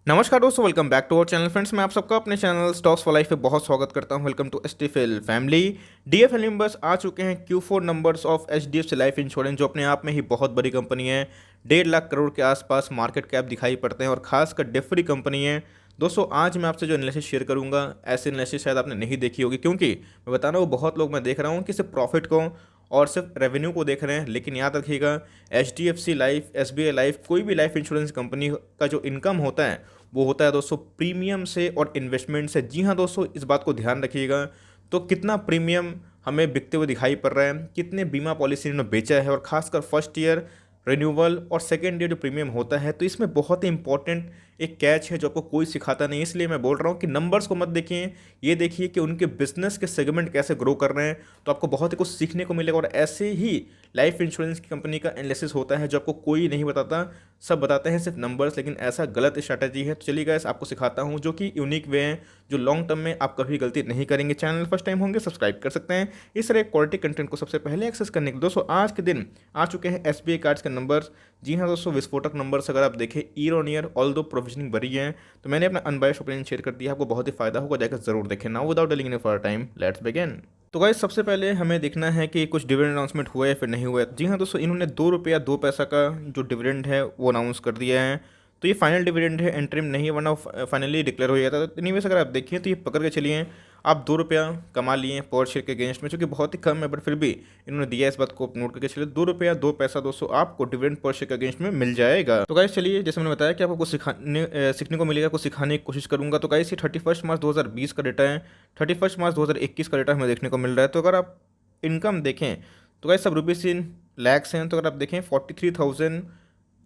नमस्कार दोस्तों, welcome back to our channel friends. मैं आप सबका अपने चैनल स्टॉक्स फॉर लाइफ पे बहुत स्वागत करता हूं। Welcome to HDFL family. DFL members आ चुके हैं Q4 numbers of HDFC life insurance, जो अपने आप में ही बहुत बड़ी कंपनी है। 1.5 लाख करोड़ के आसपास मार्केट कैप दिखाई पड़ते हैं और खासकर डिफरी कंपनी है। दोस्तों आज मैं आपसे जो एनालिसिस शेयर करूंगा, ऐसे एनालिसिस शायद आपने नहीं देखी होगी, क्योंकि मैं बता रहा हूँ बहुत लोग मैं देख रहा हूँ कि सिर्फ प्रॉफिट को और सिर्फ रेवेन्यू को देख रहे हैं। लेकिन याद रखिएगा, एचडीएफसी लाइफ, एसबीआई लाइफ, कोई भी लाइफ इंश्योरेंस कंपनी का जो इनकम होता है वो होता है दोस्तों प्रीमियम से और इन्वेस्टमेंट से। जी हाँ दोस्तों, इस बात को ध्यान रखिएगा। तो कितना प्रीमियम हमें बिकते हुए दिखाई पड़ रहा है, कितने बीमा पॉलिसी इन्होंने बेचा है, और खासकर फर्स्ट ईयर रिन्यूअल और सेकेंड ईयर जो प्रीमियम होता है, तो इसमें बहुत ही इंपॉर्टेंट एक कैच है जो आपको कोई सिखाता नहीं। इसलिए मैं बोल रहा हूँ कि नंबर्स को मत देखिए, ये देखिए कि उनके बिजनेस के सेगमेंट कैसे ग्रो कर रहे हैं, तो आपको बहुत ही कुछ सीखने को मिलेगा। और ऐसे ही लाइफ इंश्योरेंस की कंपनी का एनालिसिस होता है जो आपको कोई नहीं बताता, सब बताते हैं सिर्फ नंबर्स। लेकिन ऐसा गलत स्ट्रैटेजी है। तो चलिए गाइस, आपको सिखाता हूँ जो कि यूनिक वे हैं, जो लॉन्ग टर्म में आप कभी गलती नहीं करेंगे। चैनल फर्स्ट टाइम होंगे, सब्सक्राइब कर सकते हैं इस तरह क्वालिटी कंटेंट को सबसे पहले एक्सेस करने के लिए। दोस्तों आज के दिन आ चुके हैं एसबीआई कार्ड्स के नंबर्स। जी हाँ दोस्तों, विस्फोटक नंबर्स अगर आप देखें ईयर ऑन ईयर, ऑल दो प्रोविजनिंग भरी है, तो मैंने अपना अनबायस्ड ओपिनियन शेयर कर दिया। आपको बहुत ही फायदा होगा, जाकर जरूर देखें। Now without delaying any further time, let's begin. तो गाइस सबसे पहले हमें देखना है कि कुछ डिविडेंड अनाउंसमेंट हुआ है फिर नहीं हुआ है। जी हाँ दोस्तों, इन्होंने 2 रुपया 2 पैसा का जो डिविडेंड है वो अनाउंस कर दिया है। तो ये फाइनल डिविडेंड है, एंट्रीम नहीं है, वरना फाइनली डिक्लेयर हो गया था। तो एनीवेज अगर आप देखिए तो ये पकड़ के चलिए, आप 2 रुपया कमा लिए पर शेयर के अगेंस्ट में, जो कि बहुत ही कम है, बट फिर भी इन्होंने दिया। इस बात को नोट करके चलिए, 2 रुपया 2 पैसा दोस्तों आपको डिविडेंड पर शेयर के अगेंस्ट में मिल जाएगा। तो गाइस चलिए, जैसे मैंने बताया कि आपको कुछ सीखने को मिलेगा, कुछ सिखाने की कोशिश करूंगा। तो गाइस ये 31 मार्च 2020 का डेटा है, 31 मार्च 2021 का डेटा हमें देखने को मिल रहा है। तो अगर आप इनकम देखें तो गाइस सब रुपीज़ इन लैक्स हैं। तो अगर आप देखें 43,000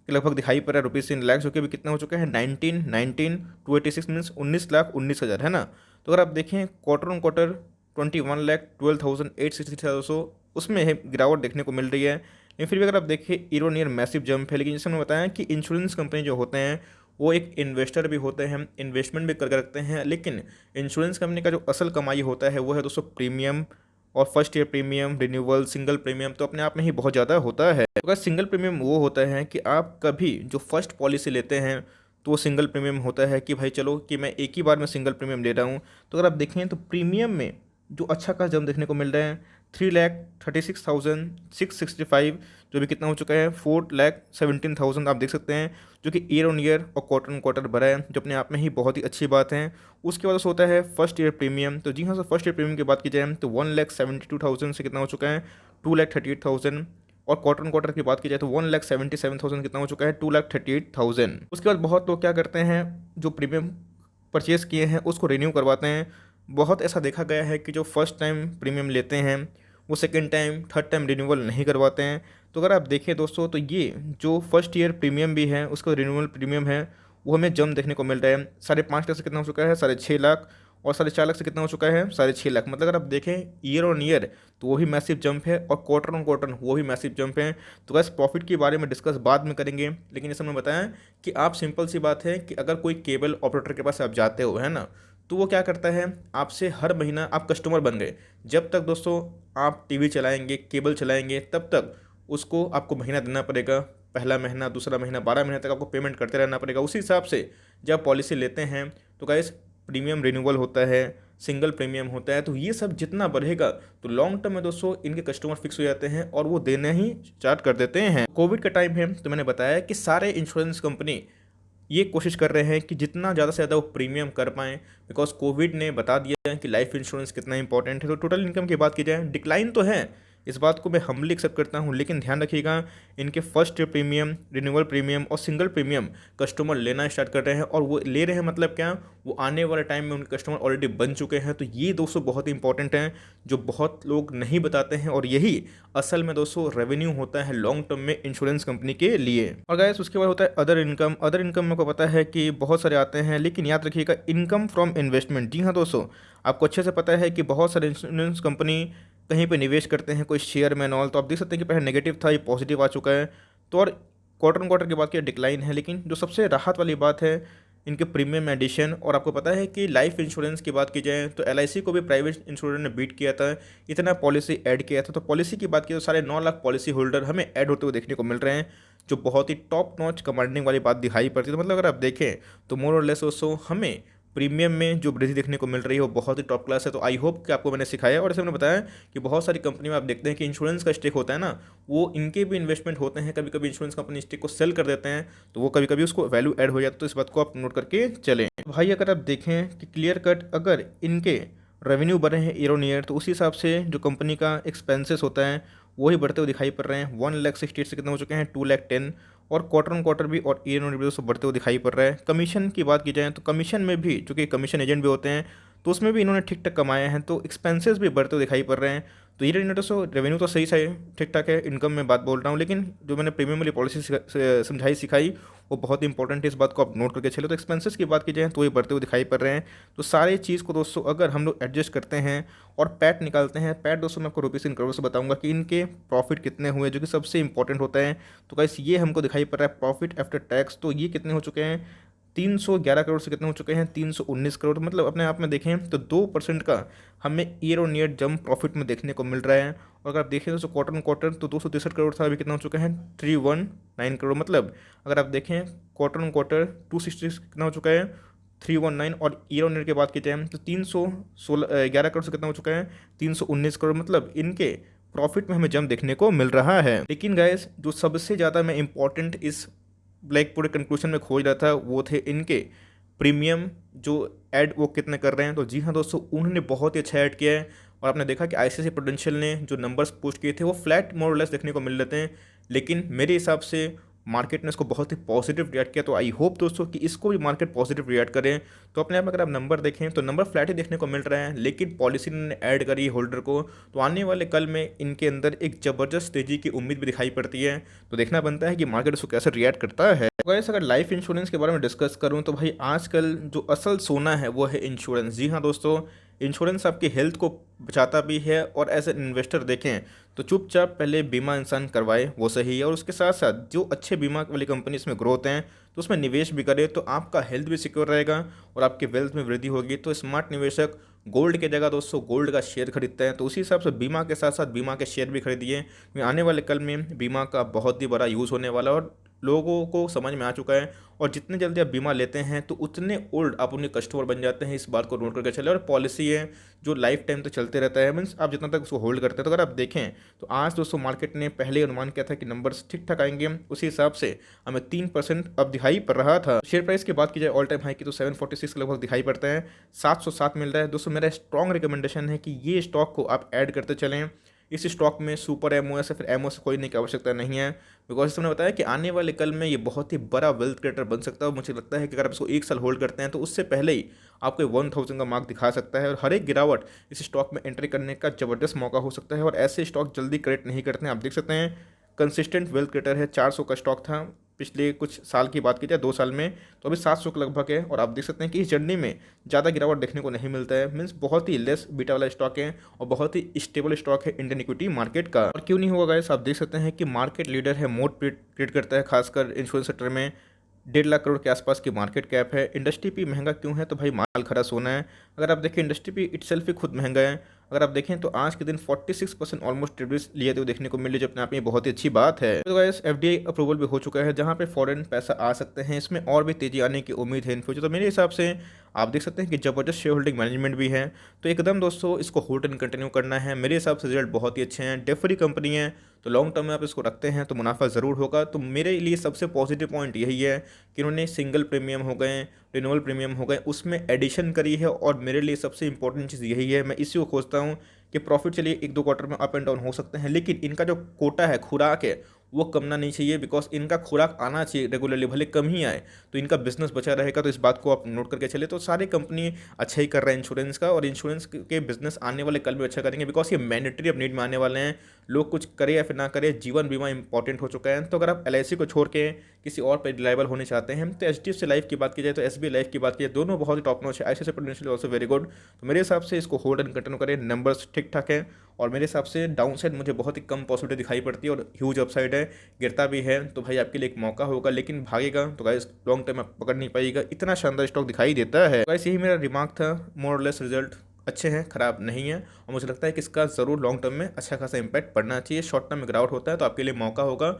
के लगभग दिखाई पड़ रहा है रुपीज़ इन लैक्स, जो कि अभी कितना हो चुका है 19 मीन्स 19,19,000 है ना। तो अगर आप देखें क्वार्टर ऑन क्वार्टर 21,12,863 दोस्तों उसमें है गिरावट देखने को मिल रही है। लेकिन फिर भी अगर आप देखें year on year massive jump है। लेकिन जैसे मैंने बताया कि इंश्योरेंस कंपनी जो होते हैं वो एक इन्वेस्टर भी होते हैं, इन्वेस्टमेंट भी करके रखते हैं। लेकिन इंश्योरेंस कंपनी का जो असल कमाई होता है वो है दोस्तों प्रीमियम, और first year premium, renewal, single premium, तो अपने आप में ही बहुत ज़्यादा होता है। तो सिंगल प्रीमियम वो होता है कि आप कभी जो फर्स्ट पॉलिसी लेते हैं तो वो सिंगल प्रीमियम होता है कि भाई चलो कि मैं एक ही बार में सिंगल प्रीमियम ले रहा हूँ। तो अगर आप देखें तो प्रीमियम में जो अच्छा खासा जम देखने को मिल रहा है 3,36,665, जो भी कितना हो चुका है 4,17,000 आप देख सकते हैं, जो कि ईयर ऑन ईयर और क्वार्टर ऑन क्वार्टर भरा है, जो अपने आप में ही बहुत ही अच्छी बात है। उसके बाद होता है फर्स्ट ईयर प्रीमियम। तो जी हाँ सर, फर्स्ट ईयर प्रीमियम की बात की जाए तो 1,72,000 से कितना हो चुका है 2,38,000, और क्वार्टर ऑन क्वार्टर की बात की जाए तो 1,77,000 कितना हो चुका है 2,38,000। उसके बाद बहुत लोग क्या करते हैं, जो प्रीमियम परचेज़ किए हैं उसको रिन्यू करवाते हैं। बहुत ऐसा देखा गया है कि जो फर्स्ट टाइम प्रीमियम लेते हैं वो second time third time renewal नहीं करवाते हैं। तो अगर आप देखें दोस्तों, तो ये जो फर्स्ट ईयर प्रीमियम भी है उसका रिन्यूअल प्रीमियम है वो हमें जम देखने को मिल रहा है। 5.5 लाख से कितना हो चुका है 6.5 लाख, और 4.5 लाख से कितना हो चुका है 6.5 लाख। मतलब अगर आप देखें ईयर ऑन ईयर तो वो भी मैसिव जंप है, और क्वार्टर ऑन क्वार्टर वो भी मैसिव जंप है। तो बस प्रॉफिट के बारे में डिस्कस बाद में करेंगे। लेकिन जैसे मैंने बताया कि आप सिंपल सी बात है कि अगर कोई केबल ऑपरेटर के पास आप जाते हो, है ना, तो वो क्या करता है आपसे हर महीना, आप कस्टमर बन गए, जब तक दोस्तों आप टीवी चलाएंगे, केबल चलाएंगे, तब तक उसको आपको महीना देना पड़ेगा। पहला महीना, दूसरा महीना, 12 महीने तक आपको पेमेंट करते रहना पड़ेगा। उसी हिसाब से जब पॉलिसी लेते हैं तो गाइस प्रीमियम रिन्यूअल होता है, सिंगल प्रीमियम होता है, तो ये सब जितना बढ़ेगा तो लॉन्ग टर्म में दोस्तों इनके कस्टमर फिक्स हो जाते हैं और वो देना ही स्टार्ट कर देते हैं। कोविड का टाइम है तो मैंने बताया कि सारे इंश्योरेंस कंपनी ये कोशिश कर रहे हैं कि जितना ज़्यादा से ज़्यादा वो प्रीमियम कर पाएँ, बिकॉज कोविड ने बता दिया है कि लाइफ इंश्योरेंस कितना इंपॉर्टेंट है। तो टोटल इनकम की बात की जाए, डिक्लाइन तो है, इस बात को मैं हम्बली एक्सेप्ट करता हूँ, लेकिन ध्यान रखिएगा इनके first year premium, renewal premium और सिंगल प्रीमियम कस्टमर लेना स्टार्ट कर रहे हैं। और वो ले रहे हैं मतलब क्या, वो आने वाले टाइम में उनके कस्टमर ऑलरेडी बन चुके हैं। तो ये दोस्तों बहुत ही इंपॉर्टेंट है, जो बहुत लोग नहीं बताते हैं, और यही असल में दोस्तों रेवेन्यू होता है लॉन्ग टर्म में इंश्योरेंस कंपनी के लिए। और गाइस उसके बाद होता है अदर इनकम। अदर इनकम मेरे को पता है कि बहुत सारे आते हैं, लेकिन याद रखिएगा इनकम फ्रॉम इन्वेस्टमेंट। जी हाँ दोस्तों, आपको अच्छे से पता है कि बहुत सारे इंश्योरेंस कंपनी कहीं पे निवेश करते हैं, कोई शेयर में ऑल, तो आप देख सकते हैं कि पहले नेगेटिव था, ये पॉजिटिव आ चुका है। तो और क्वार्टर ऑन क्वार्टर की बात की डिक्लाइन है, लेकिन जो सबसे राहत वाली बात है इनके प्रीमियम एडिशन। और आपको पता है कि लाइफ इंश्योरेंस की बात की जाए तो एलआईसी को भी प्राइवेट इंश्योरेंस ने बीट किया था, इतना पॉलिसी ऐड किया था। तो पॉलिसी की बात की तो 9.5 लाख पॉलिसी होल्डर हमें ऐड होते हुए देखने को मिल रहे हैं, जो बहुत ही टॉप नॉच कमांडिंग वाली बात दिखाई पड़ती है। तो मतलब अगर आप देखें तो मोर और लेस दोस्तों हमें प्रीमियम में जो वृद्धि देखने को मिल रही है वो बहुत ही टॉप क्लास है। तो आई होप कि आपको मैंने सिखाया और जैसे मैंने बताया कि बहुत सारी कंपनी में आप देखते हैं कि इंश्योरेंस का स्टेक होता है ना, वो इनके भी इन्वेस्टमेंट होते हैं। कभी कभी इंश्योरेंस कंपनी स्टेक को सेल कर देते हैं तो वो कभी कभी उसको वैल्यू ऐड हो जाता है। तो इस बात को आप नोट करके चलें भाई। अगर आप देखें कि क्लियर कट अगर इनके रेवेन्यू बढ़े हैं ईयर ऑन ईयर तो उस हिसाब से जो कंपनी का एक्सपेंसेस होता है वही बढ़ते हुए दिखाई पड़ रहे हैं। 1,68 से कितने हो चुके हैं 2,10, और क्वार्टर ऑन क्वार्टर भी और ईयर ऑन ईयर भी बढ़ते हुए दिखाई पड़ रहा है। कमीशन की बात की जाए तो कमीशन में भी, चूँकि कमीशन एजेंट भी होते हैं, तो उसमें भी इन्होंने ठीक ठाक कमाए हैं, तो एक्सपेंसेस भी बढ़ते हुए दिखाई पड़ रहे हैं। तो ईयर इन तो रेवेन्यू तो सही सही ठीक ठाक है, इनकम में बात बोल रहा हूँ, लेकिन जो मैंने प्रीमियम वाली पॉलिसी समझाई सिखाई वो बहुत इंपॉर्टेंट है, इस बात को आप नोट करके चले। तो एक्सपेंसेस की बात की जाए तो ये बढ़ते हुए दिखाई पड़ रहे हैं। तो सारे चीज़ को दोस्तों अगर हम लोग एडजस्ट करते हैं और पैट निकालते हैं, पैट दोस्तों मैं आपको रुपीस इन करोड़ से बताऊंगा कि इनके प्रॉफिट कितने हुए, जो कि सबसे इंपॉर्टेंट होता है। तो गाइस ये हमको दिखाई पड़ रहा है प्रॉफिट आफ्टर टैक्स, तो ये कितने हो चुके हैं 311 करोड़ से कितने हो चुके हैं 319 करोड़। मतलब अपने आप में देखें तो 2% का हमें year on year jump profit में देखने को मिल रहा है। और अगर आप देखें तो क्वार्टर ऑन क्वार्टर तो 263 करोड़ था, अभी कितना हो चुका है 319 करोड़। मतलब अगर आप देखें क्वार्टर ऑन क्वार्टर 260 कितना हो चुका है 319, और ईयर ऑन ईयर की बात की जाए तो 311 करोड़ से कितना हो चुका है 319 करोड़। मतलब इनके प्रॉफिट में हमें जंप देखने को मिल रहा है। लेकिन गाइस जो सबसे ज़्यादा मैं इंपॉर्टेंट इस लाइक पूरे कंक्लूजन में खोज रहा था वो थे इनके प्रीमियम जो ऐड वो कितने कर रहे हैं। तो जी हाँ दोस्तों, उन्होंने बहुत ही अच्छा ऐड किया है। और आपने देखा कि आईसीआईसीआई प्रूडेंशियल ने जो नंबर्स पोस्ट किए थे वो फ्लैट मोर लेस देखने को मिल रहे थे, लेकिन मेरे हिसाब से मार्केट ने इसको बहुत ही पॉजिटिव रिएक्ट किया। तो आई होप दोस्तों कि इसको भी मार्केट पॉजिटिव रिएक्ट करें। तो अपने आप अगर आप नंबर देखें तो नंबर फ्लैट ही देखने को मिल रहा है, लेकिन पॉलिसी ने ऐड करी होल्डर को, तो आने वाले कल में इनके अंदर एक ज़बरदस्त तेज़ी की उम्मीद भी दिखाई पड़ती है। तो देखना बनता है कि मार्केट उसको कैसे रिएक्ट करता है। गाइस अगर लाइफ इंश्योरेंस के बारे में डिस्कस करूं तो भाई आजकल जो असल सोना है वो है इंश्योरेंस। जी हाँ दोस्तों, इंश्योरेंस आपकी हेल्थ को बचाता भी है, और एज एन इन्वेस्टर देखें तो चुपचाप पहले बीमा इंसान करवाए वो सही है, और उसके साथ साथ जो अच्छे बीमा वाली कंपनी इसमें ग्रोथ हैं तो उसमें निवेश भी करे, तो आपका हेल्थ भी सिक्योर रहेगा और आपके वेल्थ में वृद्धि होगी। तो स्मार्ट निवेशक गोल्ड के जगह दोस्तों गोल्ड का शेयर खरीदते हैं, तो उसी हिसाब से बीमा के साथ साथ बीमा के शेयर भी खरीदिए। आने वाले कल में बीमा का बहुत ही बड़ा यूज़ होने वाला है और लोगों को समझ में आ चुका है, और जितने जल्दी आप बीमा लेते हैं तो उतने ओल्ड आप उनके कस्टमर बन जाते हैं। इस बात को नोट करके चले। और पॉलिसी है जो लाइफ टाइम तक चलते रहता है, मीन्स आप जितना तक उसको होल्ड करते हैं। तो अगर आप देखें तो आज दोस्तों मार्केट ने पहले ही अनुमान किया था कि नंबर्स ठीक ठाक आएंगे, उसी हिसाब से हमें 3% अब दिखाई पड़ रहा था। शेयर प्राइस की बात की जाए ऑल टाइम हाई की तो 746 के लगभग दिखाई पड़ता है, 707 मिल रहा है। दोस्तों मेरा स्ट्रॉन्ग रिकमेंडेशन है कि ये स्टॉक को आप ऐड करते चलें। इस स्टॉक में सुपर एमओ या फिर एमओ से कोई नहीं की आवश्यकता नहीं है, बिकॉज इसने बताया कि आने वाले कल में ये बहुत ही बड़ा वेल्थ क्रिएटर बन सकता है। और मुझे लगता है कि अगर आप इसको 1 साल होल्ड करते हैं तो उससे पहले ही आपको 1000 का मार्क दिखा सकता है, और हर एक गिरावट इस स्टॉक में एंट्री करने का ज़बरदस्त मौका हो सकता है। और ऐसे स्टॉक जल्दी करेक्ट नहीं करते हैं। आप देख सकते हैं कंसिस्टेंट वेल्थ क्रिएटर है, 400 का स्टॉक था पिछले कुछ साल की बात की जाए 2 साल में, तो अभी 700 के लगभग है। और आप देख सकते हैं कि इस जर्नी में ज़्यादा गिरावट देखने को नहीं मिलता है, मीन्स बहुत ही लेस बीटा वाला स्टॉक है और बहुत ही स्टेबल स्टॉक है इंडियन इक्विटी मार्केट का। और क्यों नहीं होगा गाइस, आप देख सकते हैं कि मार्केट लीडर है, मोड क्रिएट करता है खासकर इंश्योरेंस सेक्टर में। 1.5 लाख करोड़ के आसपास की मार्केट कैप है। इंडस्ट्री भी महंगा क्यों है, तो भाई माल खरा सोना है। अगर आप देखें इंडस्ट्री भी इटसेल्फ ही खुद महंगा है। अगर आप देखें तो आज के दिन 46% ऑलमोस्ट ट्रेडर्स लिए हुए देखने को मिले, जो अपने आप में बहुत ही अच्छी बात है। तो गाइस एफडीआई अप्रूवल भी हो चुका है, जहां पे फॉरेन पैसा आ सकते हैं, इसमें और भी तेजी आने की उम्मीद है इन फ्यूचर। तो मेरे हिसाब से आप देख सकते हैं कि ज़बरदस्त शेयर होल्डिंग मैनेजमेंट भी है, तो एकदम दोस्तों इसको होल्ड एंड कंटिन्यू करना है। मेरे हिसाब से रिजल्ट बहुत ही अच्छे हैं, डेट फ्री कंपनी है, तो लॉन्ग टर्म में आप इसको रखते हैं तो मुनाफा ज़रूर होगा। तो मेरे लिए सबसे पॉजिटिव पॉइंट यही है कि उन्होंने सिंगल प्रीमियम हो गए, रिन्यूअल प्रीमियम हो गए, उसमें एडिशन करी है। और मेरे लिए सबसे इंपॉर्टेंट चीज़ यही है, मैं इसी को खोजता हूँ कि प्रॉफिट चलिए 1-2 क्वार्टर में अप एंड डाउन हो सकते हैं, लेकिन इनका जो कोटा है, खुराक है, वो कमना नहीं चाहिए। बिकॉज इनका खुराक आना चाहिए रेगुलरली, भले कम ही आए तो इनका बिजनेस बचा रहेगा। तो इस बात को आप नोट करके चले। तो सारी कंपनी अच्छा ही कर रहा है इंश्योरेंस का, और इंश्योरेंस के बिजनेस आने वाले कल में अच्छा करेंगे, बिकॉज ये मैंडेटरी अब नीड में आने वाले हैं। लोग कुछ करे या फिर ना करे, जीवन बीमा इंपॉर्टेंट हो चुका है। तो अगर आप एलआईसी को छोड़ के किसी और पर रिलायबल होने चाहते हैं तो एचडीएफसी लाइफ की बात की जाए तो एसबीआई लाइफ की बात की जाए, दोनों बहुत ही टॉप नॉच है। ICICI prudential also very good. तो मेरे हिसाब से इसको होल्ड एंड कंटिन्यू करें, नंबर्स ठीक ठाक है। और मेरे हिसाब से डाउन साइड मुझे बहुत ही कम पॉसिबिलिटी दिखाई पड़ती है, और ह्यूज अपसाइड है, गिरता भी है तो भाई आपके लिए एक मौका होगा, लेकिन भागेगा तो गाइस लॉन्ग टर्म आप पकड़ नहीं पाएगा, इतना शानदार स्टॉक दिखाई देता है। गाइस यही मेरा रिमार्क था, मोर और लेस रिजल्ट अच्छे हैं, खराब नहीं है, और मुझे लगता है कि इसका ज़रूर लॉन्ग टर्म में अच्छा खासा इंपैक्ट पड़ना चाहिए। शॉर्ट टर्म में गिरावट होता है तो आपके लिए मौका होगा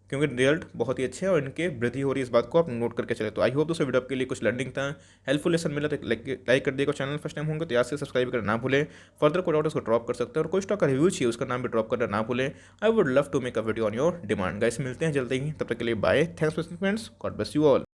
क्योंकि रिजल्ट बहुत ही अच्छे हैं और इनके वृद्धि हो रही है, इस बात को आप नोट करके चले। तो आई होप दोस्तों वीडियो आपके लिए कुछ लर्निंग था, हेल्पफुल लेसन मिला, तो लाइक कर दिएगा। चैनल फर्स्ट टाइम होंगे तो याद से सब्सक्राइब करना ना भूलें। फर्दर कोई डाउट उसको ड्रॉप कर सकते हैं, और कोई स्टॉक का रिव्यू चाहिए उसका नाम भी ड्रॉप करना ना भूलें। I would love to make a video on your demand. Guys मिलते हैं जल्दी ही, तब तक के लिए bye. Thanks for friends, God bless you all.